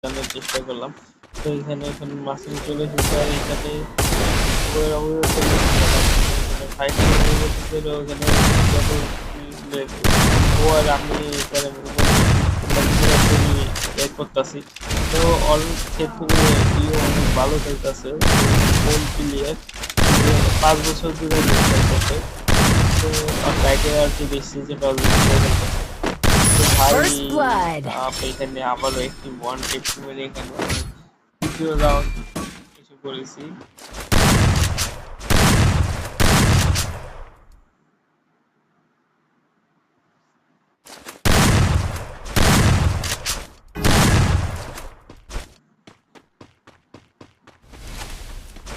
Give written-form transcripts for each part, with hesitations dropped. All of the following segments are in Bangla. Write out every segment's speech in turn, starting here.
জানার চেষ্টা করলাম। তো এখানে এখন মাসুম চলে এসেছে আর এখানে ওর অবয়ব চলে এসেছে। এখানে ফাইট করতে বলতেছিল ওখানে ও আর আমি এখানে ব্যাক করতেছি। তো অল ক্ষেত্রে ইয়ে অনেক ভালো খেলতেছে, কোন প্লেয়ার 5 বছর ধরে খেলতেছে। তো ব্যাকে আর কি দেখছি যে 5 বছর ধরে খেলতেছে। তো ভাই First blood. এখানে আবারও একটি ওয়ান টেপ মেরে এখানে তৃতীয় রাউন্ড এসে করেছি।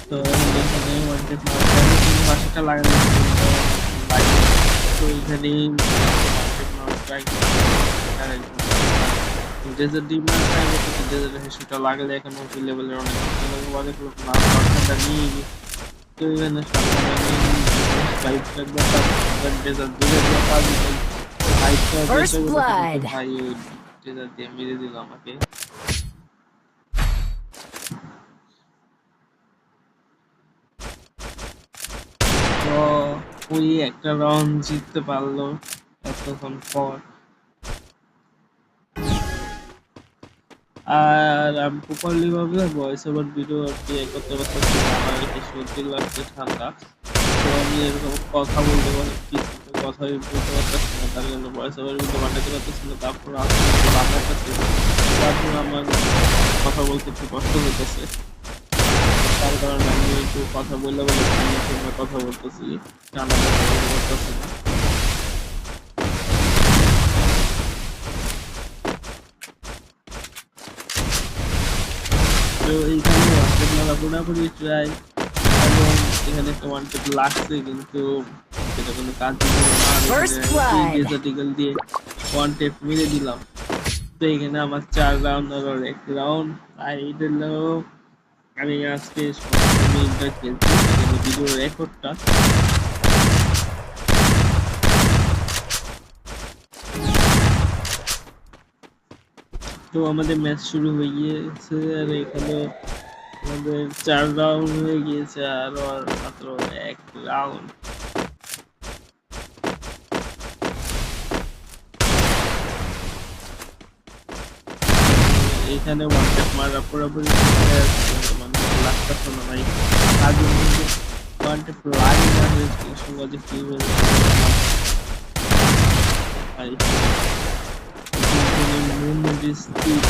তো এখানে ওয়ান টেপ মারটা লাগানো বাইক। তো এখানেই ওয়ান টেপ মারা ট্রাই ডেজার্ট ডিমার ট্রাই করতেছি। ডেজার্ট হেডশটটা লাগলে এখন ওপি লেভেলের অনেক লোক না পার্সেন্টটা নিয়ে গিয়ে। তো এখানে সামনে ডেজার্ট দিলে First blood. ভাই ওই ডেজার্ট দিয়ে মেরে দিল আমাকে। তো ওই একটা রাউন্ড জিততে পারলো এতক্ষণ পর। আর আমি প্রপারলি ভাবে ভয়েস ওভার ভিডিও আর কি করতে পারতেছি না, আমার একটু সর্দি লাগছে, ঠান্ডা। তো আমি এরকম কথা বলতে পারি কিন্তু কথাই বলতে পারতেছি না, তার জন্য ভয়েস ওভার ভিডিও বানাতে পারতেছি না। তারপর আমি বানাতেছি, তার জন্য আমার কথা বলতে একটু কষ্ট হইতেছে। তার কারণে আমি একটু কথা বললে বলে কথা বলতেছি, টানা কথা বলতে পারতেছি না। তো এইখানে ওয়ানটেপ মারা পুরোপুরি ট্রাই, এবং এখানে একটা ওয়ানটেপ লাগছে কিন্তু সেটা কোনো কাজ দিল না। আর First এখানে blood. ডেজার্টিক্যাল দিয়ে ওয়ানটেপ মেরে দিলাম। তো এখানে আমার 4 রাউন্ড আর 1 রাউন্ড ফাইট হলো। আমি আজকে সবসময় খেলছি, এখানে ভিডিও রেকর্ডটা। তো আমাদের ম্যাচ শুরু হয়ে গিয়েছে আর এখানে আমাদের 4 রাউন্ড হয়ে গিয়েছে আর মাত্র 1 রাউন্ড। এখানে ওয়ান ট্যাপ মারা পুরোপুরি মানে লাগতেছে না ভাই। আগে কিন্তু ওয়ান ট্যাপ লাগে না সঙ্গে কি হয়ে ভাই। Movement speed